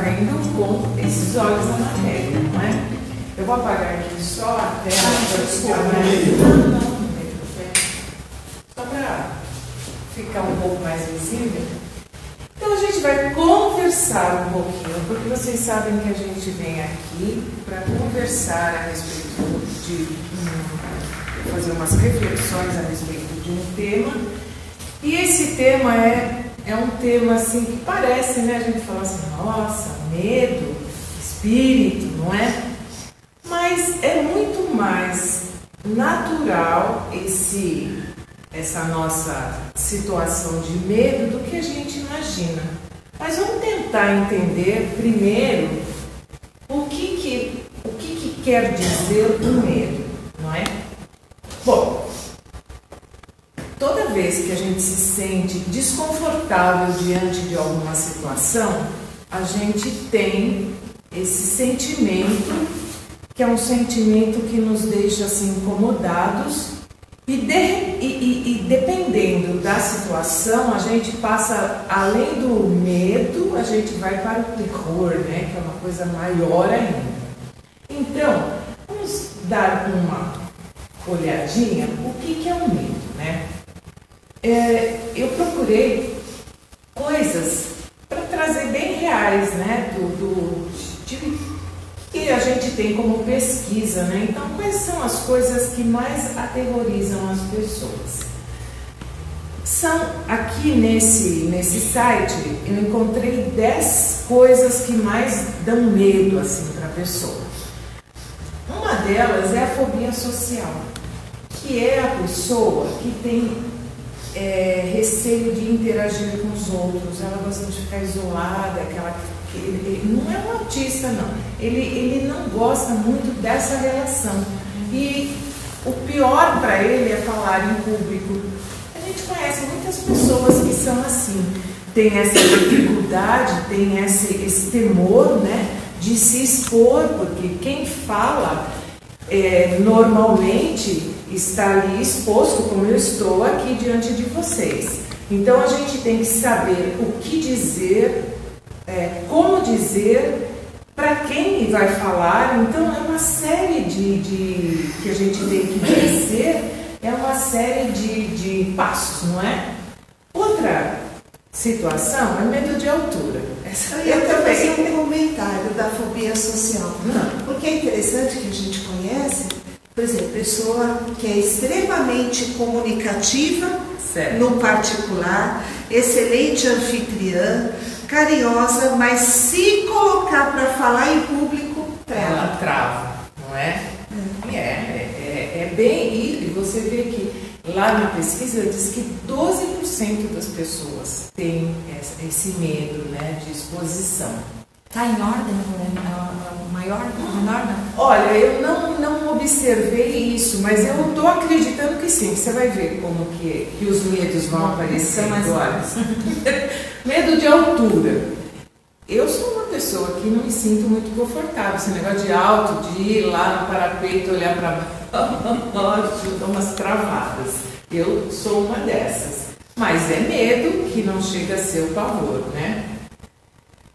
Vendo com esses olhos na matéria, não é? Eu vou apagar aqui só a tela para ficar mais... Só para ficar um pouco mais visível. Então a gente vai conversar um pouquinho, porque vocês sabem que a gente vem aqui para conversar a respeito de fazer umas reflexões a respeito de um tema. E esse tema é um tema assim que parece, né? A gente fala assim, nossa, medo, espírito, não é? Mas é muito mais natural essa nossa situação de medo do que a gente imagina. Mas vamos tentar entender primeiro o que quer dizer o medo, não é? Bom, toda vez que a gente se sente desconfortável diante de alguma situação, a gente tem esse sentimento, que é um sentimento que nos deixa assim incomodados e dependendo da situação, a gente passa, além do medo, a gente vai para o terror, né, que é uma coisa maior ainda. Então, vamos dar uma olhadinha o que é o medo, né? Eu procurei coisas para trazer bem reais, né, que a gente tem como pesquisa, né? Então, quais são as coisas que mais aterrorizam as pessoas? São, aqui nesse site, eu encontrei 10 coisas que mais dão medo, assim, para a pessoa. Uma delas é a fobia social, que é a pessoa que tem receio de interagir com os outros, ela gosta de ficar isolada, ele não é um autista, não. Ele não gosta muito dessa relação. E o pior para ele é falar em público. A gente conhece muitas pessoas que são assim, tem essa dificuldade, tem esse temor, né, de se expor, porque quem fala normalmente está ali exposto, como eu estou aqui diante de vocês. Então a gente tem que saber o que dizer, como dizer, para quem vai falar. Então é uma série que a gente tem que dizer, é uma série de passos, não é? Outra situação é medo de altura. Eu quero fazer um comentário da fobia social, porque é interessante que a gente conhece, por exemplo, pessoa que é extremamente comunicativa, certo, no particular, excelente anfitriã, carinhosa, mas se colocar para falar em público, trava. Ela trava, não é? É bem, e você vê que lá na pesquisa diz que 12% das pessoas têm esse medo, né, de exposição. Está em ordem? Maior? Menor? Não? Olha, eu não observei isso, mas eu estou acreditando que sim. Você vai ver como que os medos vão aparecer agora. Medo de altura. Eu sou uma pessoa que não me sinto muito confortável. Esse negócio de alto, de ir lá no parapeito, olhar para baixo, dou umas travadas. Eu sou uma dessas. Mas é medo que não chega a ser o pavor, né?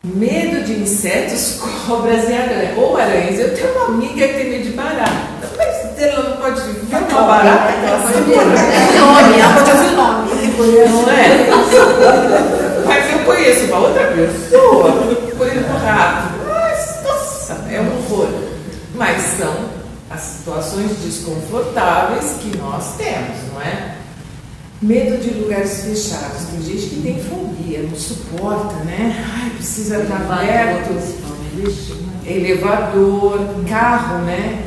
Medo de insetos, cobras e aranhas. Ou aranhas. Eu tenho uma amiga que tem medo de barata. Mas ela não pode ver uma barata, ela pode ver. Ela pode ouvir o nome. Não é? Mas eu conheço uma outra pessoa, por exemplo, rato. Nossa, é um horror. Mas são as situações desconfortáveis que nós temos, não é? Medo de lugares fechados. Tem gente que tem fobia, não suporta, né? Ai, precisa estar aberto. Elevador, carro, né?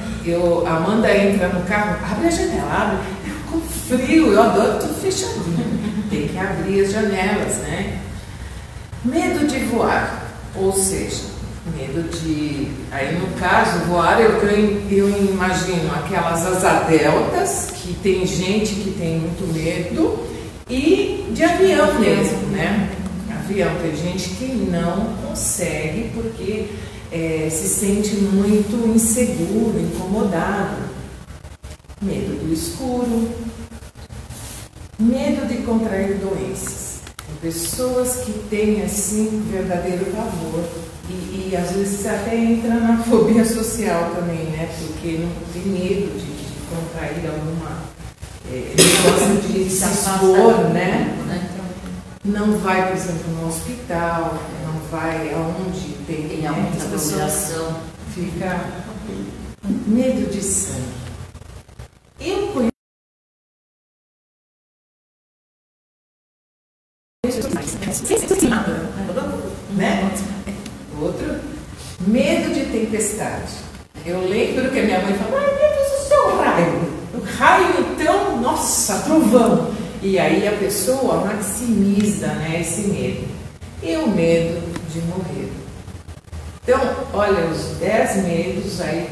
A Amanda entra no carro, abre a janela, abre. Eu com frio, eu adoro tudo fechadinho. Tem que abrir as janelas, né? Medo de voar, ou seja, medo de... Aí no caso, voar, eu imagino aquelas asa deltas, que tem gente que tem muito medo, e de avião mesmo, né? tem gente que não consegue porque se sente muito inseguro, incomodado. Medo do escuro, medo de contrair doenças. Tem pessoas que têm assim verdadeiro pavor e às vezes até entra na fobia social também, né? Porque não tem medo de contrair alguma negócio de se expor, né? Não vai, por exemplo, no hospital, não vai aonde tem muita aglomeração. Fica medo de sangue. Eu conheço né? Outro, medo de tempestade. Eu lembro que a minha mãe falou, ai meu Deus do céu, raio. O raio então, nossa, trovão. E aí a pessoa maximiza, né, esse medo. E o medo de morrer. Então, olha, os 10 medos aí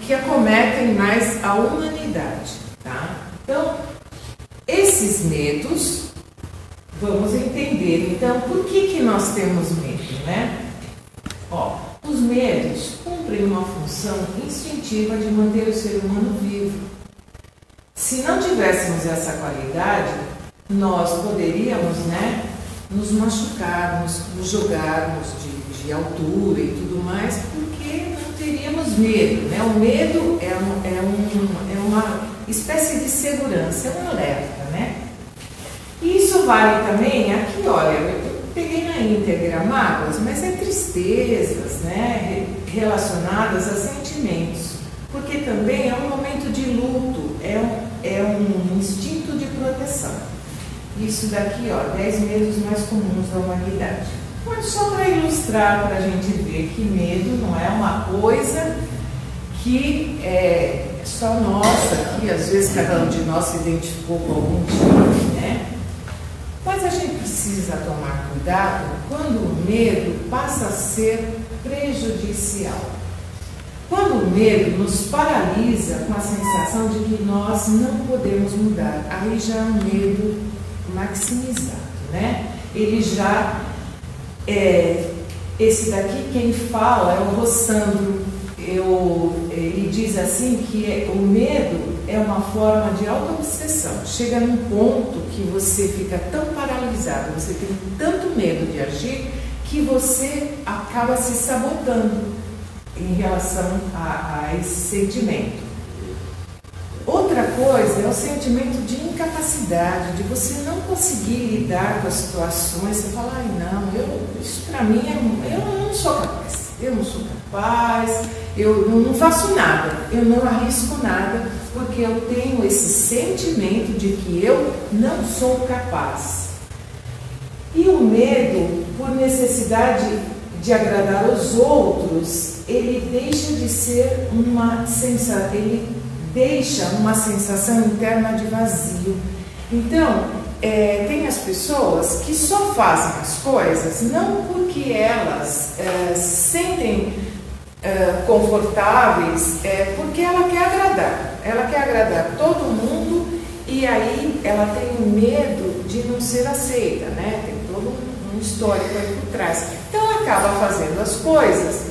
que acometem mais a humanidade, tá? Então, esses medos, vamos entender, então, por que nós temos medo, né? Ó, os medos cumprem uma função instintiva de manter o ser humano vivo. Se não tivéssemos essa qualidade, nós poderíamos, né, nos machucarmos, nos jogarmos de altura e tudo mais, porque não teríamos medo, né? O medo é uma espécie de segurança, é um alerta, né? E isso vale também, aqui, olha, eu peguei na íntegra mágoas, mas é tristezas, né, relacionadas a sentimentos, porque também é um momento de luto, é um instinto de proteção. Isso daqui, ó, 10 medos mais comuns da humanidade. Mas só para ilustrar, para a gente ver que medo não é uma coisa que é só nossa, que às vezes cada um de nós se identificou com algum tipo, né? Mas a gente precisa tomar cuidado quando o medo passa a ser prejudicial. Quando o medo nos paralisa com a sensação de que nós não podemos mudar, aí já é um medo maximizado, né? Ele já esse daqui quem fala é o Rossandro. Ele diz assim que o medo é uma forma de autoobsessão. Chega num ponto que você fica tão paralisado, você tem tanto medo de agir, que você acaba se sabotando em relação a esse sentimento. Outra coisa é o sentimento de incapacidade, de você não conseguir lidar com as situações. Você fala, ai não, isso para mim, eu não sou capaz. Eu não sou capaz, eu não faço nada, eu não arrisco nada, porque eu tenho esse sentimento de que eu não sou capaz. E o medo, por necessidade de agradar os outros, ele deixa de ser uma sensação, ele deixa uma sensação interna de vazio. Então, tem as pessoas que só fazem as coisas não porque elas sentem confortáveis, porque ela quer agradar todo mundo, e aí ela tem medo de não ser aceita, né? Tem todo um histórico aí por trás. Então ela acaba fazendo as coisas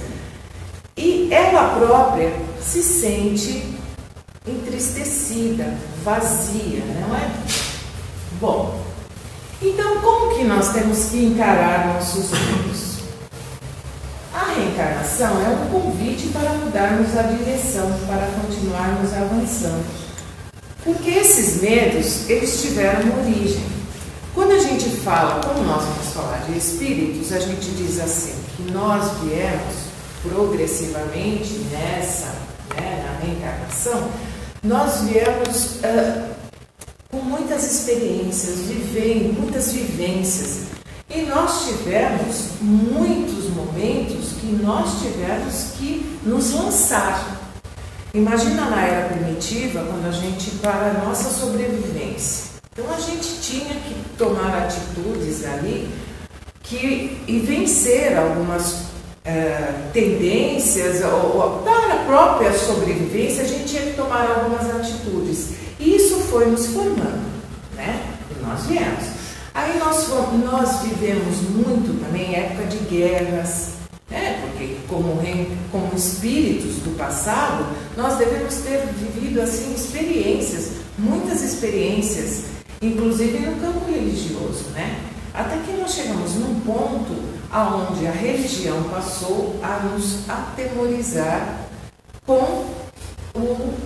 e ela própria se sente entristecida, vazia, não é? Bom, então como que nós temos que encarar nossos medos? A reencarnação é um convite para mudarmos a direção, para continuarmos avançando. Porque esses medos, eles tiveram uma origem. Quando a gente fala, como nós vamos falar de espíritos, a gente diz assim, que nós viemos progressivamente na reencarnação, nós viemos com muitas experiências, muitas vivências. E nós tivemos muitos momentos que nós tivemos que nos lançar. Imagina na era primitiva, quando a gente, para a nossa sobrevivência. Então a gente tinha que tomar atitudes ali e vencer algumas tendências, ou para a própria sobrevivência, a gente tinha que tomar algumas atitudes. E isso foi nos formando, né? E nós viemos. Aí nós vivemos muito também época de guerras, né? Porque como espíritos do passado, nós devemos ter vivido assim experiências, muitas experiências, inclusive no campo religioso, né? Até que nós chegamos num ponto aonde a religião passou a nos atemorizar com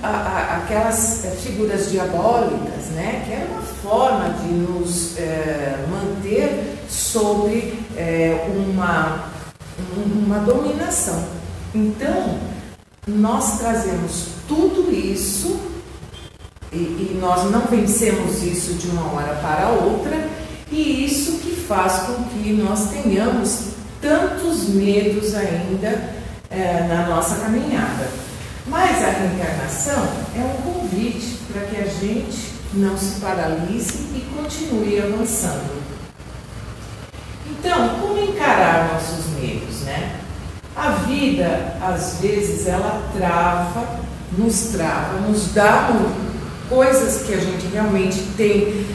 aquelas figuras diabólicas, né? Que era uma forma de nos manter sobre uma dominação. Então, nós trazemos tudo isso e nós não vencemos isso de uma hora para outra, e isso que faz com que nós tenhamos tantos medos ainda na nossa caminhada. Mas a reencarnação é um convite para que a gente não se paralise e continue avançando. Então, como encarar nossos medos, né? A vida, às vezes, ela nos dá coisas que a gente realmente tem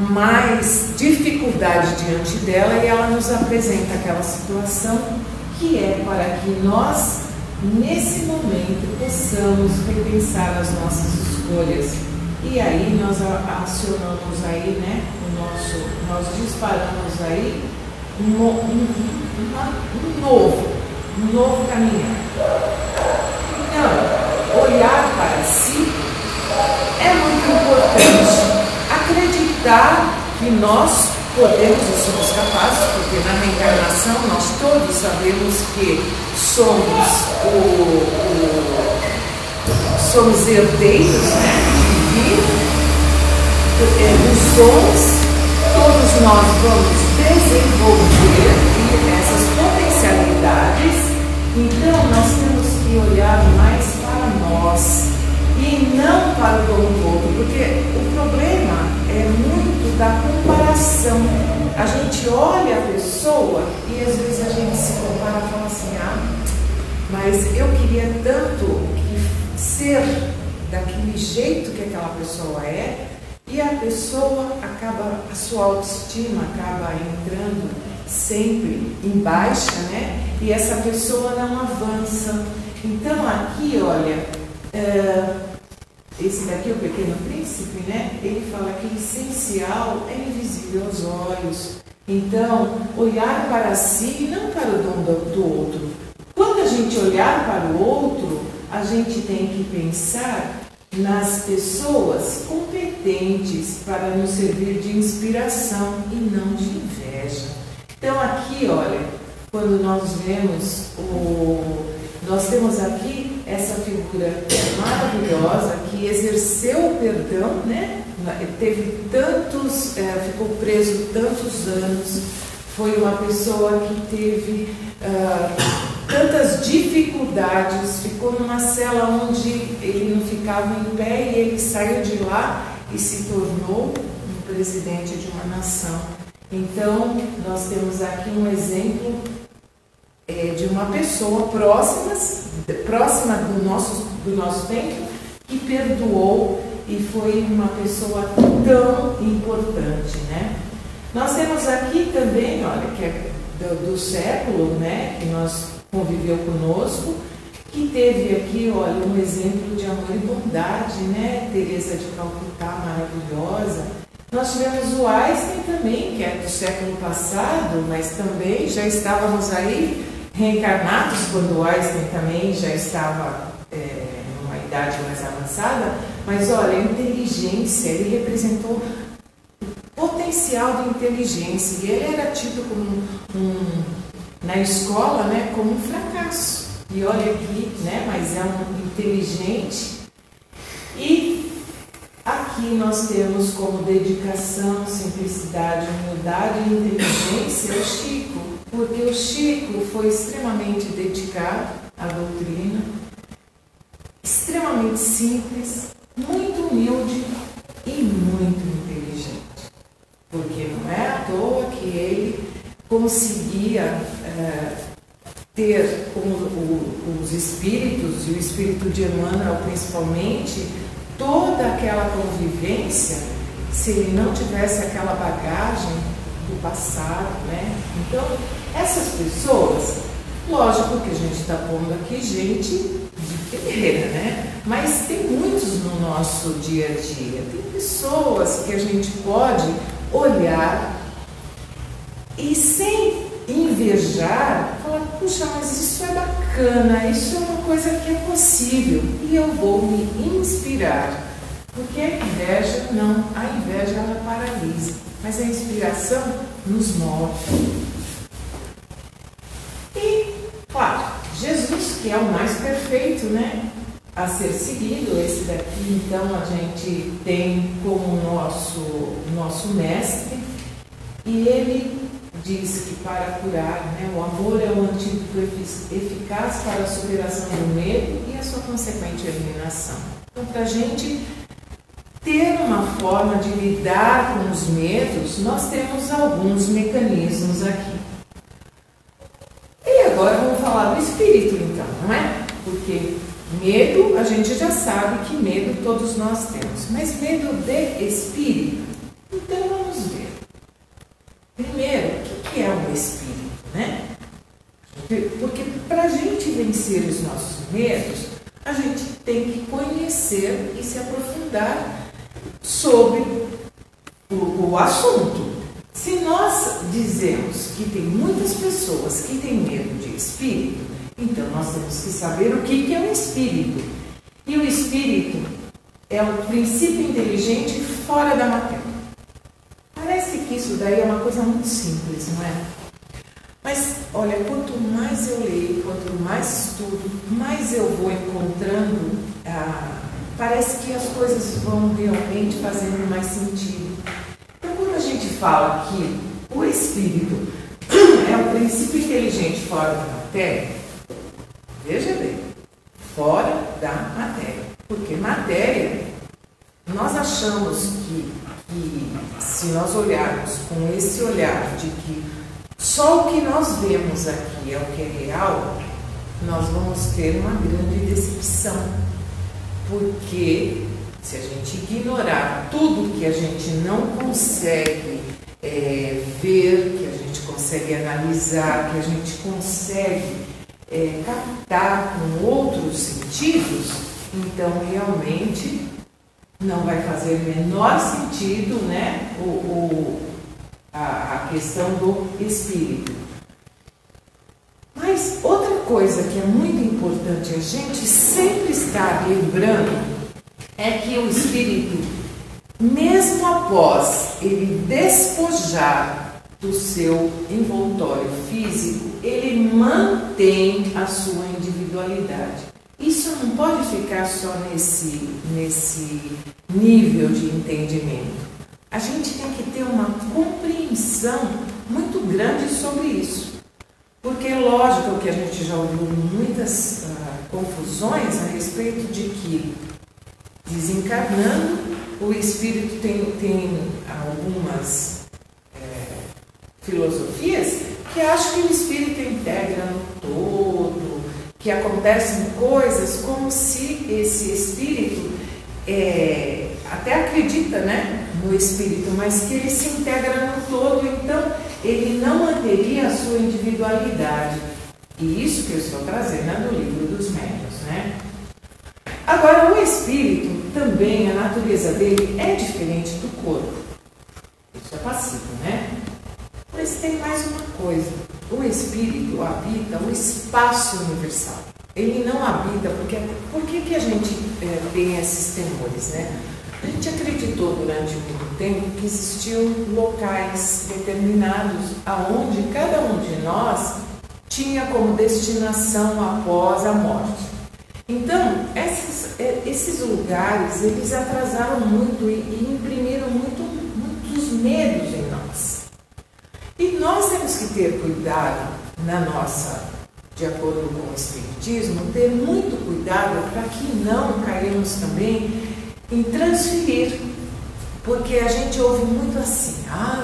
mais dificuldade diante dela, e ela nos apresenta aquela situação que é para que nós, nesse momento, possamos repensar as nossas escolhas. E aí nós acionamos aí, né, nós disparamos aí um novo caminhar. Então, olhar para si é muito importante. Acreditar que nós podemos e somos capazes, porque na reencarnação nós todos sabemos que somos herdeiros, né, divinos, os dons, todos nós vamos desenvolver essas potencialidades. Então nós temos que olhar mais para nós e não para o dom do outro, porque o problema é muito da comparação. A gente olha a pessoa e às vezes a gente se compara e fala assim: mas eu queria tanto ser daquele jeito que aquela pessoa é, e a pessoa a sua autoestima acaba entrando sempre em baixa, né? E essa pessoa não avança. Então aqui, olha, esse daqui, o Pequeno Príncipe, né? Ele fala que o essencial é invisível aos olhos. Então, olhar para si e não para o dom do outro. Quando a gente olhar para o outro, a gente tem que pensar nas pessoas competentes para nos servir de inspiração e não de inveja. Então aqui, olha, quando nós vemos nós temos aqui essa figura maravilhosa que exerceu o perdão, né? Teve ficou preso tantos anos, foi uma pessoa que teve tantas dificuldades, ficou numa cela onde ele não ficava em pé, e ele saiu de lá e se tornou um presidente de uma nação. Então, nós temos aqui um exemplo de uma pessoa próxima do nosso tempo, que perdoou e foi uma pessoa tão importante, né? Nós temos aqui também, olha, que é do século, né, que conviveu conosco, que teve aqui, olha, um exemplo de amor e bondade, né? Teresa de Calcutá, maravilhosa. Nós tivemos o Einstein também, que é do século passado, mas também já estávamos aí reencarnados quando o Einstein também já estava numa idade mais avançada. Mas olha, a inteligência, ele representou potencial de inteligência, e ele era tido como na escola, né, como um fracasso. E olha aqui, né, mas é um inteligente. E aqui nós temos como dedicação, simplicidade, humildade e inteligência o Chico, porque o Chico foi extremamente dedicado à doutrina, extremamente simples, muito humilde e muito inteligente. Porque não é à toa que ele conseguia ter com os espíritos, e o espírito de Emmanuel principalmente, toda aquela convivência se ele não tivesse aquela bagagem do passado, né? Então, essas pessoas, lógico que a gente está pondo aqui gente de primeira, né? Mas tem muitos no nosso dia a dia. Tem pessoas que a gente pode olhar e sem invejar, falar, puxa, mas isso é bacana, isso é uma coisa que é possível e eu vou me inspirar. Porque a inveja, não, a inveja ela paralisa, mas a inspiração nos move. E, claro, Jesus, que é o mais perfeito, né, a ser seguido, esse daqui, então, a gente tem como nosso mestre, e ele diz que para curar, né, o amor é o antídoto eficaz para a superação do medo e a sua consequente eliminação. Então, para a gente ter uma forma de lidar com os medos, nós temos alguns mecanismos aqui. E agora vamos falar do espírito, então, não é? Porque medo, a gente já sabe que medo todos nós temos, mas medo de espírito? Então vamos ver. Primeiro, o que é um espírito, né? Porque para a gente vencer os nossos medos, a gente tem que conhecer e se aprofundar sobre o assunto. Se nós dizemos que tem muitas pessoas que têm medo de espírito, então nós temos que saber o que é um espírito. E o espírito é um princípio inteligente fora da matéria. Parece que isso daí é uma coisa muito simples, não é? Mas, olha, quanto mais eu leio, quanto mais estudo, mais eu vou encontrando, parece que as coisas vão realmente fazendo mais sentido. Então, quando a gente fala que o espírito é um princípio inteligente fora da matéria, veja bem, fora da matéria. Porque matéria, nós achamos que se nós olharmos com esse olhar de que só o que nós vemos aqui é o que é real, nós vamos ter uma grande decepção. Porque se a gente ignorar tudo que a gente não consegue ver, que a gente consegue analisar, que a gente consegue captar com outros sentidos, então realmente não vai fazer menor sentido, né, a questão do espírito. Mas outra coisa que é muito importante a gente sempre estar lembrando é que o espírito, mesmo após ele despojar do seu envoltório físico, ele mantém a sua individualidade. Isso não pode ficar só nesse nível de entendimento. A gente tem que ter uma compreensão muito grande sobre isso. Porque, lógico, que a gente já ouviu muitas confusões a respeito de que, desencarnando, o espírito tem algumas filosofias que acham que o espírito integra no todo, que acontecem coisas como se esse espírito até acredita, né, no espírito, mas que ele se integra no todo, então ele não manteria a sua individualidade. E isso que eu estou trazendo é no livro dos médiuns, né? Agora, o espírito também, a natureza dele é diferente do corpo. Isso é passivo, né? Mas tem mais uma coisa. O espírito habita o espaço universal. Ele não habita, porque por que a gente tem esses temores, né? A gente acreditou durante muito tempo que existiam locais determinados aonde cada um de nós tinha como destinação após a morte. Então, esses lugares, eles atrasaram muito e imprimiram muitos medos em nós. E nós temos que ter cuidado de acordo com o Espiritismo, ter muito cuidado para que não caímos também em transferir, porque a gente ouve muito assim,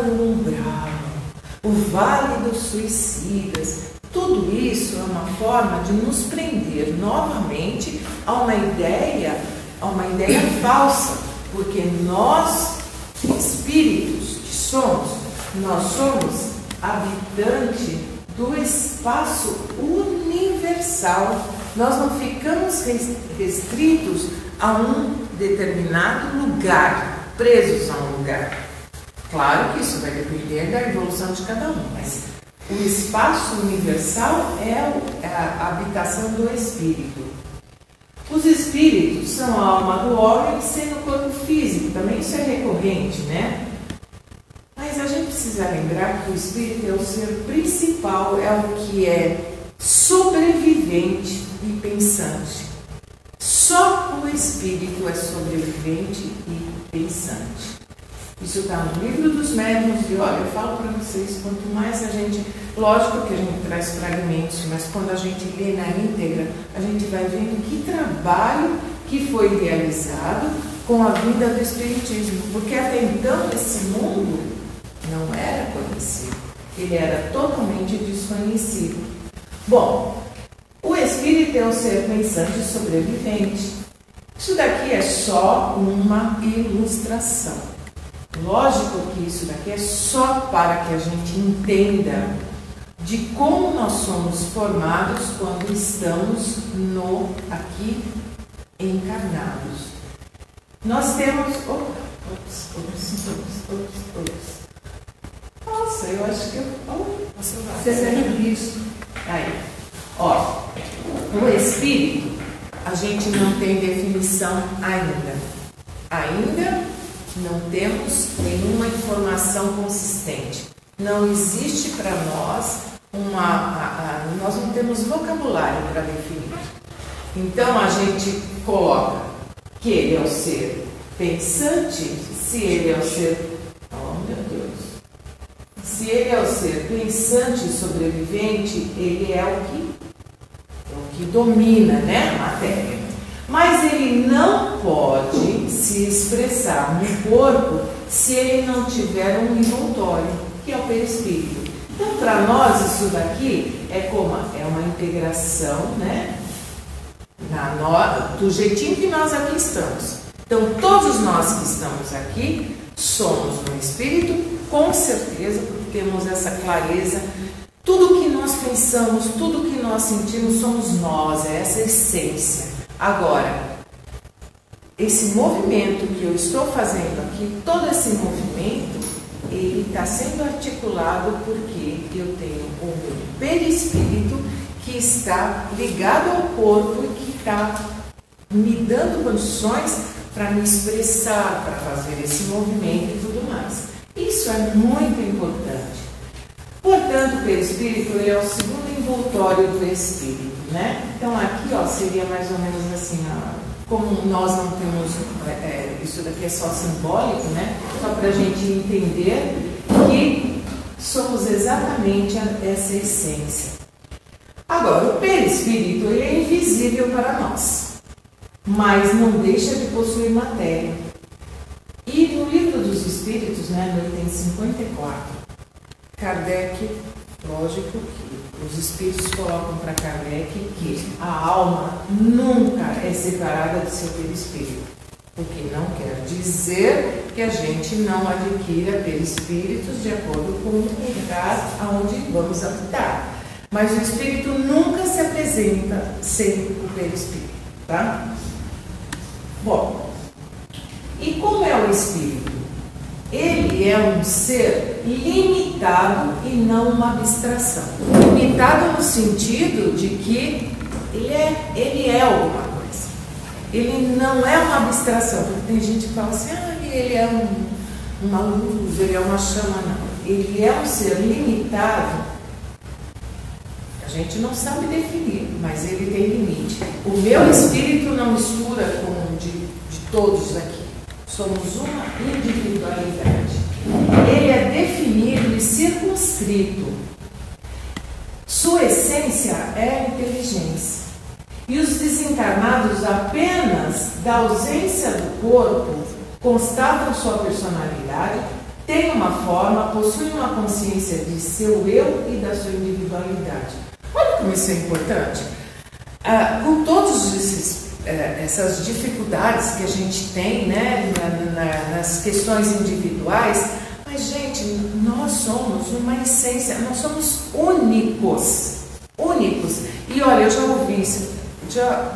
o umbral, o vale dos suicidas, tudo isso é uma forma de nos prender novamente a uma ideia falsa, porque nós espíritos que somos, nós somos habitante do espaço universal. Nós não ficamos restritos a um determinado lugar, presos a um lugar. Claro que isso vai depender da evolução de cada um, mas o espaço universal é a habitação do espírito. Os espíritos são a alma do homem sendo o corpo físico, também isso é recorrente, né? Mas a gente precisa lembrar que o espírito é o ser principal, é o que é sobrevivente e pensante. Só o espírito é sobrevivente e pensante. Isso está no livro dos médiuns e olha, eu falo para vocês, quanto mais a gente, lógico que a gente traz fragmentos, mas quando a gente lê na íntegra, a gente vai vendo que trabalho que foi realizado com a vida do espiritismo, porque até então esse mundo não era conhecido, ele era totalmente desconhecido. Bom, o espírito é um ser pensante e sobrevivente. Isso daqui é só uma ilustração. Lógico que isso daqui é só para que a gente entenda de como nós somos formados quando estamos aqui encarnados. Nós temos... Nossa, eu acho que eu... Você tem isso. Aí, ó, o espírito, a gente não tem definição ainda. Ainda não temos nenhuma informação consistente. Não existe para nós nós não temos vocabulário para definir. Então a gente coloca que ele é o ser pensante, se ele é o ser... Oh meu Deus! Se ele é o ser pensante e sobrevivente, ele é o que domina, né, a matéria. Mas ele não pode se expressar no corpo se ele não tiver um envoltório, que é o perispírito. Então, para nós, isso daqui é uma integração, né? Do jeitinho que nós aqui estamos. Então, todos nós que estamos aqui somos um espírito, com certeza, porque temos essa clareza. Tudo que nós pensamos, tudo que nós sentimos, somos nós, é essa essência. Agora, esse movimento que eu estou fazendo aqui, todo esse movimento, ele está sendo articulado porque eu tenho o meu perispírito que está ligado ao corpo e que está me dando condições para me expressar, para fazer esse movimento e tudo mais. Isso é muito importante. Portanto, o perispírito ele é o segundo envoltório do espírito, né? Então aqui, ó, seria mais ou menos assim, ó, como nós não temos, isso daqui é só simbólico, né? Só para a gente entender que somos exatamente essa essência. Agora, o perispírito ele é invisível para nós, mas não deixa de possuir matéria. E no livro dos Espíritos, né, no item 54, Kardec, lógico que os Espíritos colocam para Kardec que a alma nunca é separada do seu perispírito, o que não quer dizer que a gente não adquira perispíritos de acordo com o lugar aonde vamos habitar. Mas o espírito nunca se apresenta sem o perispírito, tá? Bom, e como é o espírito? Ele é um ser limitado e não uma abstração. Limitado no sentido de que ele é alguma coisa. Ele não é uma abstração. Porque tem gente que fala assim, ele é uma luz, ele é uma chama. Não. Ele é um ser limitado. A gente não sabe definir, mas ele tem limite. O meu espírito não mistura com o de todos aqui. Somos uma individualidade. Ele é definido e circunscrito. Sua essência é a inteligência. E os desencarnados, apenas da ausência do corpo, constatam sua personalidade, têm uma forma, possuem uma consciência de seu eu e da sua individualidade. Olha como isso é importante. Com todos esses essas dificuldades que a gente tem, né, nas questões individuais, mas, gente, nós somos uma essência, nós somos únicos. E olha, eu já ouvi isso,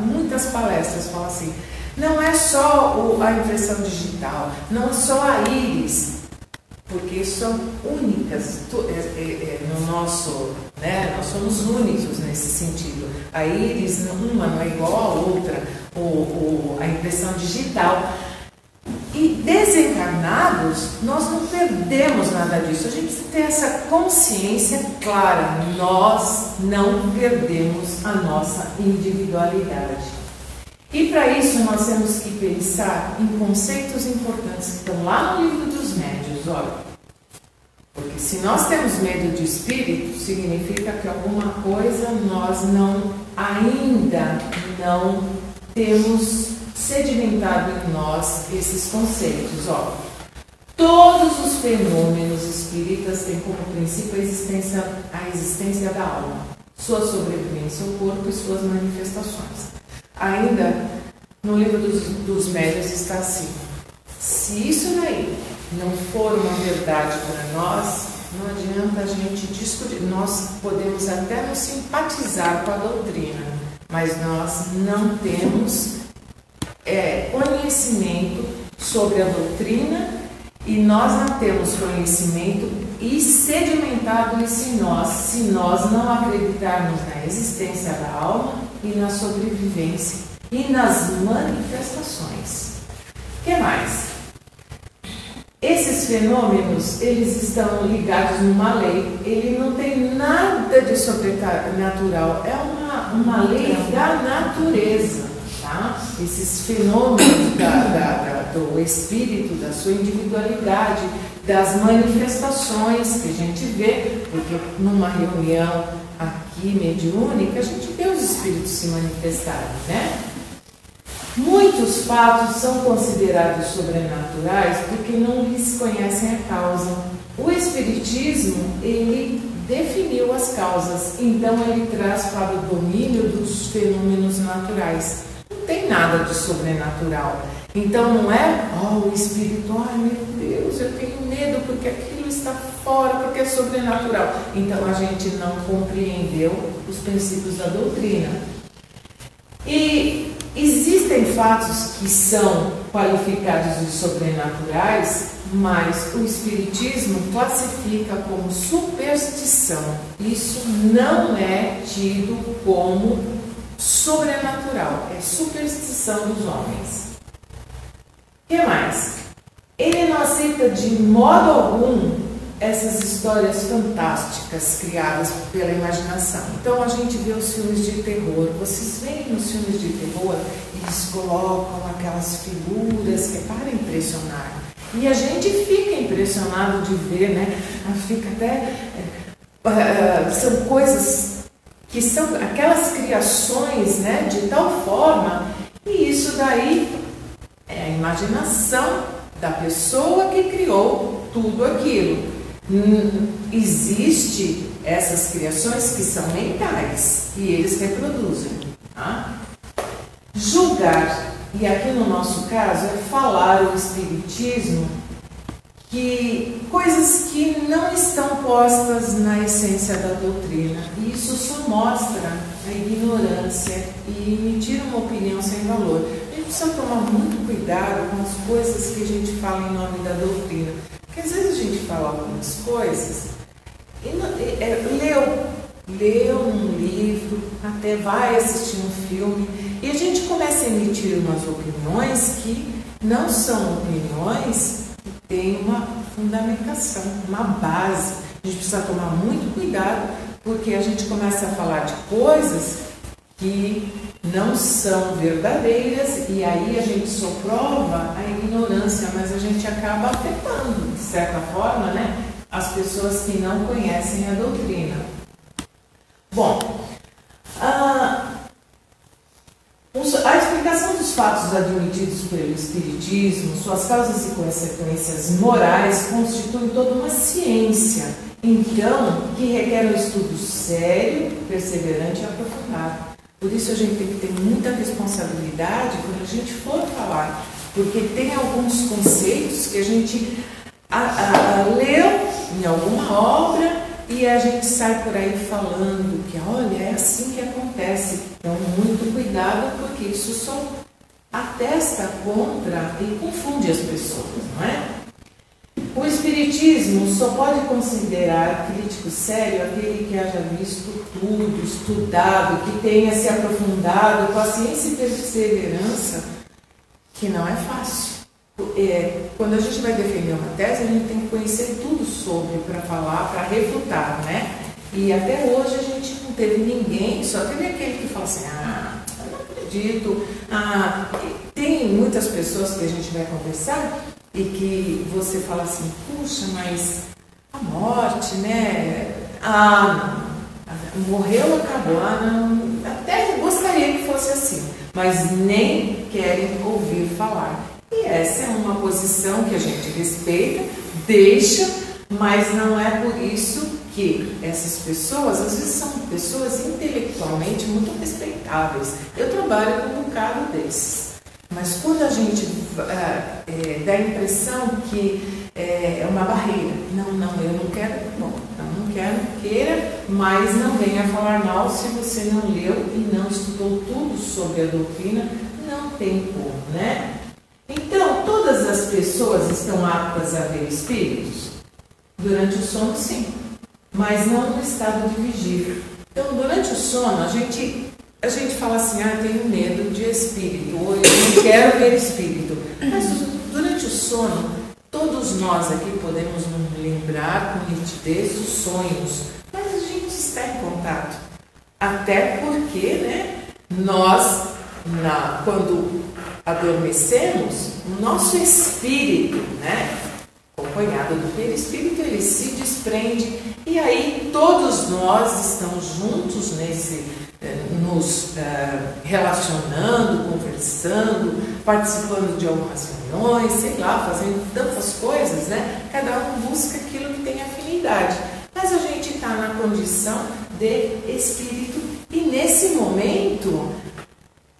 muitas palestras falam assim, não é só a impressão digital, não é só a íris, porque são únicas no nosso, né, nós somos únicos nesse sentido. A íris, uma não é igual a outra, a impressão digital. E desencarnados, nós não perdemos nada disso. A gente precisa ter essa consciência clara. Nós não perdemos a nossa individualidade. E para isso nós temos que pensar em conceitos importantes que estão lá no livro dos médiuns. Olha, porque se nós temos medo de espírito, significa que alguma coisa nós ainda não temos sedimentado em nós esses conceitos. Ó, todos os fenômenos espíritas têm como princípio a existência da alma, sua sobrevivência ao corpo e suas manifestações. Ainda no livro dos médiuns está assim: se isso daí não for uma verdade para nós, não adianta a gente discutir. Nós podemos até nos simpatizar com a doutrina, mas nós não temos conhecimento sobre a doutrina, e nós não temos conhecimento e sedimentado isso em nós, se nós não acreditarmos na existência da alma e na sobrevivência e nas manifestações. O que mais? Esses fenômenos, eles estão ligados numa lei. Ele não tem nada de sobrenatural, é uma lei da natureza. Tá? Esses fenômenos do espírito, da sua individualidade, das manifestações que a gente vê, porque numa reunião aqui mediúnica a gente vê os espíritos se manifestarem, né? Muitos fatos são considerados sobrenaturais porque não lhes conhecem a causa. O espiritismo, ele definiu as causas, então ele traz para o domínio dos fenômenos naturais. Não tem nada de sobrenatural. Então não é, o espírito, ai meu Deus, eu tenho medo porque aquilo está fora, porque é sobrenatural. Então a gente não compreendeu os princípios da doutrina. E existem fatos que são qualificados de sobrenaturais, mas o espiritismo classifica como superstição. Isso não é tido como sobrenatural, é superstição dos homens. O que mais? Ele não aceita de modo algum essas histórias fantásticas criadas pela imaginação. Então a gente vê os filmes de terror. Vocês veem nos filmes de terror, eles colocam aquelas figuras que é para impressionar. E a gente fica impressionado de ver, né? Fica até... são coisas que são aquelas criações, né, de tal forma, e isso daí é a imaginação da pessoa que criou tudo aquilo. Existe essas criações que são mentais e eles reproduzem. Tá? Julgar, e aqui no nosso caso é falar o espiritismo, que coisas que não estão postas na essência da doutrina, e isso só mostra a ignorância e emitir uma opinião sem valor. A gente precisa tomar muito cuidado com as coisas que a gente fala em nome da doutrina, porque às vezes a gente fala algumas coisas e leu um livro, até vai assistir um filme, e a gente começa a emitir umas opiniões que não são opiniões, tem uma fundamentação, uma base. A gente precisa tomar muito cuidado, porque a gente começa a falar de coisas que não são verdadeiras, e aí a gente só prova a ignorância, mas a gente acaba afetando, de certa forma, né, as pessoas que não conhecem a doutrina. Bom, a explicação dos fatos admitidos pelo Espiritismo, suas causas e consequências morais, constituem toda uma ciência, então, que requer um estudo sério, perseverante e aprofundado. Por isso a gente tem que ter muita responsabilidade quando a gente for falar, porque tem alguns conceitos que a gente leu em alguma obra e a gente sai por aí falando que, olha, é assim que acontece. Então, muito cuidado, porque isso só atesta contra e confunde as pessoas, não é? O Espiritismo só pode considerar crítico sério aquele que haja visto tudo, estudado, que tenha se aprofundado com a ciência e perseverança, que não é fácil. Quando a gente vai defender uma tese, a gente tem que conhecer tudo sobre para falar, para refutar, né? E até hoje a gente não teve ninguém, só teve aquele que fala assim, eu não acredito. Tem muitas pessoas que a gente vai conversar e que você fala assim, puxa, mas a morte, né? Morreu, acabou. Até gostaria que fosse assim, mas nem querem ouvir falar. E essa é uma posição que a gente respeita, deixa, mas não é por isso que essas pessoas, às vezes são pessoas intelectualmente muito respeitáveis. Eu trabalho com um bocado desses. Mas quando a gente dá a impressão que é uma barreira, não, eu não quero, bom, eu não queira, mas não venha falar mal se você não leu e não estudou tudo sobre a doutrina, não tem como, né? Então, todas as pessoas estão aptas a ver espíritos? Durante o sono, sim, mas não no estado de vigília. Então, durante o sono, a gente fala assim, eu tenho medo de espírito, ou eu não quero ver espírito. Mas durante o sono, todos nós aqui podemos nos lembrar com nitidez dos sonhos, mas a gente está em contato. Até porque, né, nós, quando adormecemos, o nosso espírito, né, acompanhado do perispírito, ele se desprende e aí todos nós estamos juntos nos relacionando, conversando, participando de algumas reuniões, sei lá, fazendo tantas coisas, né? Cada um busca aquilo que tem afinidade, mas a gente está na condição de espírito e nesse momento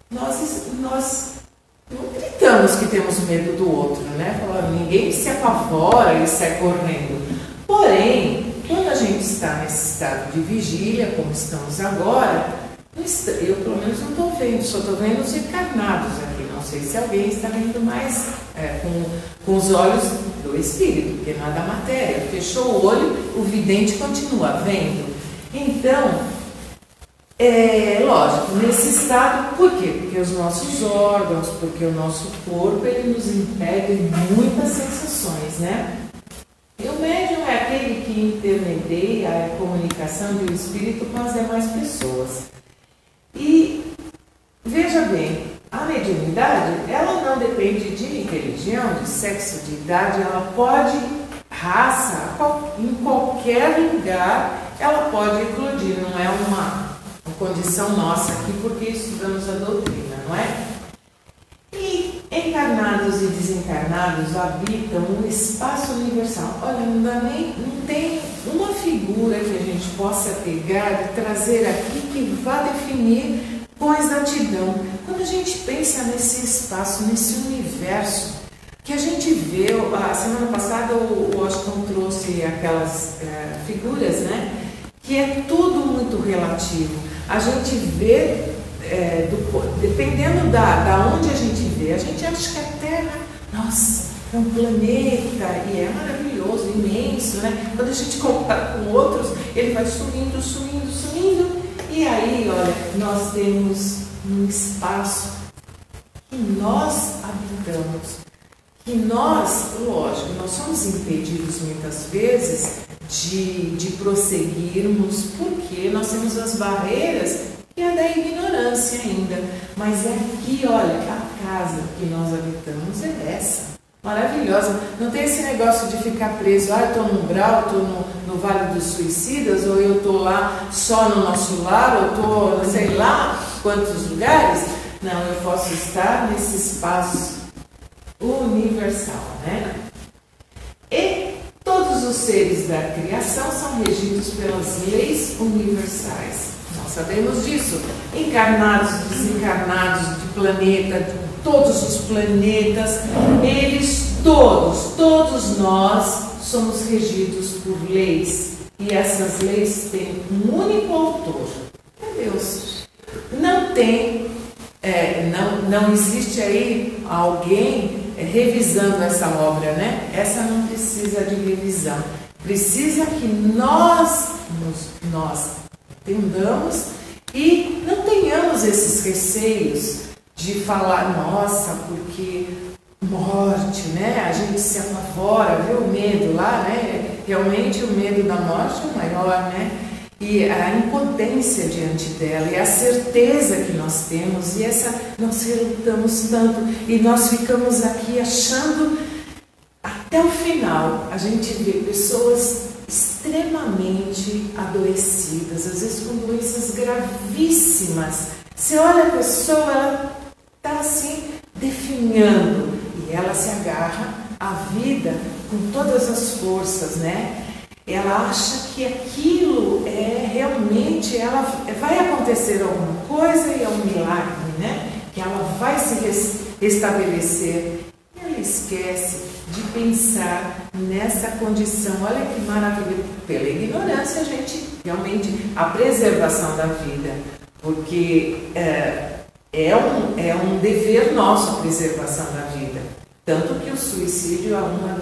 nós não gritamos que temos medo do outro, né? Ninguém se apavora e sai correndo. Porém, quando a gente está nesse estado de vigília, como estamos agora, eu pelo menos não estou vendo, só estou vendo os encarnados aqui. Não sei se alguém está vendo mais com os olhos do espírito, porque não é da matéria. Fechou o olho, o vidente continua vendo. Então, lógico, nesse estado, por quê? Porque os nossos órgãos, porque o nosso corpo, ele nos impede muitas sensações, né? E o médium é aquele que intermedia a comunicação do espírito com as demais pessoas. E, veja bem, a mediunidade, ela não depende de religião, de sexo, de idade, ela pode, raça, em qualquer lugar, ela pode eclodir, não é uma condição nossa aqui, porque estudamos a doutrina, não é? E encarnados e desencarnados habitam um espaço universal. Olha, não tem uma figura que a gente possa pegar e trazer aqui que vá definir com exatidão. Quando a gente pensa nesse espaço, nesse universo, que a gente vê, a semana passada o Washington trouxe aquelas figuras, né? Que é tudo muito relativo. A gente vê, dependendo da onde a gente vê, a gente acha que a Terra, nossa, é um planeta e é maravilhoso, imenso, né? Quando a gente compara com outros, ele vai sumindo, e aí, olha, nós temos um espaço que nós habitamos, que nós, lógico, nós somos impedidos muitas vezes de prosseguirmos, porque nós temos as barreiras que é da ignorância ainda. Mas é aqui, olha, a casa que nós habitamos é essa, maravilhosa. Não tem esse negócio de ficar preso, eu estou no umbral, estou no Vale dos Suicidas, ou eu estou lá só no nosso lar, ou estou, sei lá, quantos lugares. Não, eu posso estar nesse espaço universal, né? E todos os seres da criação são regidos pelas leis universais. Nós sabemos disso. Encarnados, desencarnados, de planeta, de todos os planetas, eles todos nós somos regidos por leis. E essas leis têm um único autor, é Deus. Não tem, não existe aí alguém revisando essa obra, né? Essa não precisa de revisão. Precisa que nós entendamos e não tenhamos esses receios de falar, nossa, porque morte, né? A gente se apavora, vê o medo lá, né? Realmente o medo da morte é o maior, né? E a impotência diante dela, e a certeza que nós temos, e essa nós relutamos tanto, e nós ficamos aqui achando, até o final, a gente vê pessoas extremamente adoecidas, às vezes com doenças gravíssimas. Você olha a pessoa, ela está assim, definhando, e ela se agarra à vida com todas as forças, né? Ela acha que aquilo é realmente, ela vai acontecer alguma coisa e é um milagre, né? Que ela vai se restabelecer. E ela esquece de pensar nessa condição. Olha que maravilha, pela ignorância a gente realmente, a preservação da vida, porque é um dever nosso a preservação da vida. Tanto que o suicídio é uma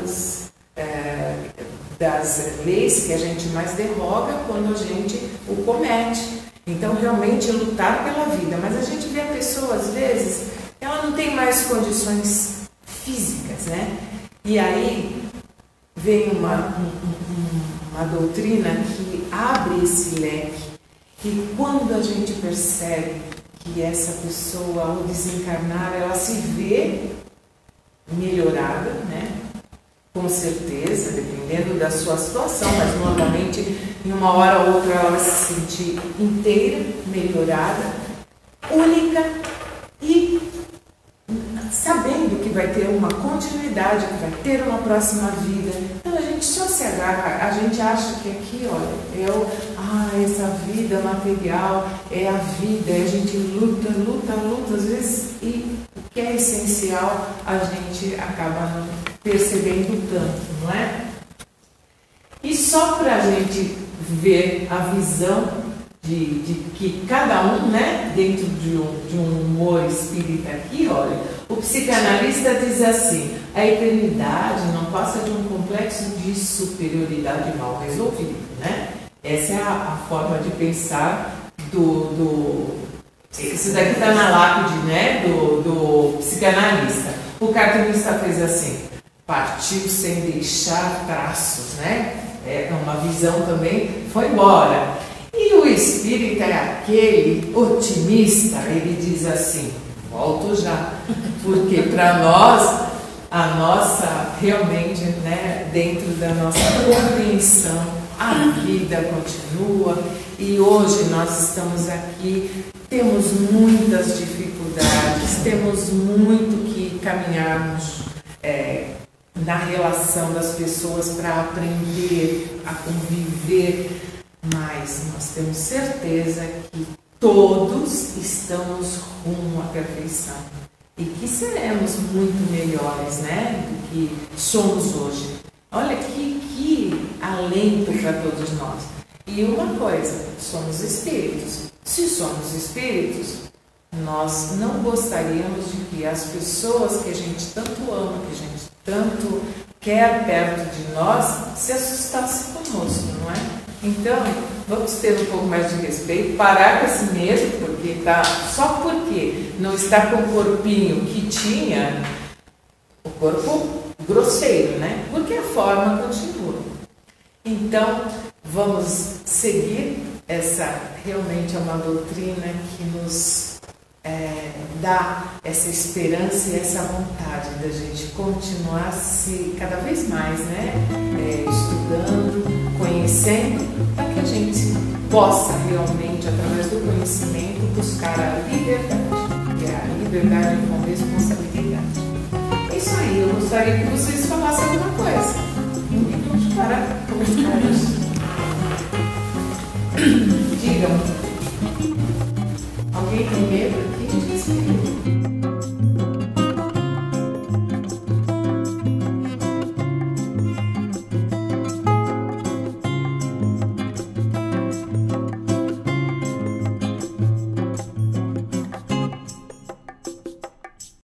das leis que a gente mais derroga quando a gente o comete. Então, realmente, lutar pela vida. Mas a gente vê a pessoa, às vezes, ela não tem mais condições físicas, né? E aí vem uma doutrina que abre esse leque. E quando a gente percebe que essa pessoa, ao desencarnar, ela se vê melhorada, né? Com certeza, dependendo da sua situação, mas normalmente em uma hora ou outra ela vai se sentir inteira, melhorada, única e sabendo que vai ter uma continuidade, que vai ter uma próxima vida. Então a gente só se agarra, a gente acha que aqui, olha, essa vida material é a vida, a gente luta, às vezes, e o que é essencial a gente acaba não percebendo tanto, não é? E só para a gente ver a visão de que cada um, né, dentro de um humor espírita aqui, olha, o psicanalista diz assim: a eternidade não passa de um complexo de superioridade mal resolvido, né? Essa é a forma de pensar isso daqui está na lápide, né, do psicanalista. O cartunista fez assim: partiu sem deixar traços, né? É uma visão também, foi embora. E o espírita é aquele otimista, ele diz assim: volto já. Porque para nós, a nossa, realmente, né, dentro da nossa compreensão, a vida continua. E hoje nós estamos aqui, temos muitas dificuldades, temos muito que caminharmos na relação das pessoas para aprender a conviver, mas nós temos certeza que todos estamos rumo à perfeição e que seremos muito melhores, né, do que somos hoje. Olha que alento para todos nós. E uma coisa, somos espíritos. Se somos espíritos, nós não gostaríamos de que as pessoas que a gente tanto ama, que a gente tanto quer perto de nós, se assustassem conosco, não é? Então, vamos ter um pouco mais de respeito, parar com esse medo, porque só porque não está com o corpinho que tinha, o corpo grosseiro, né? Porque a forma continua. Então, vamos seguir realmente é uma doutrina que nos dá essa esperança e essa vontade da gente continuar cada vez mais, né? Estudando, conhecendo, para que a gente possa realmente, através do conhecimento, buscar a liberdade, que é a liberdade com responsabilidade. É isso aí, eu gostaria que vocês falassem alguma coisa. Um minuto para comentários. Digam. Alguém tem medo aqui de espírito?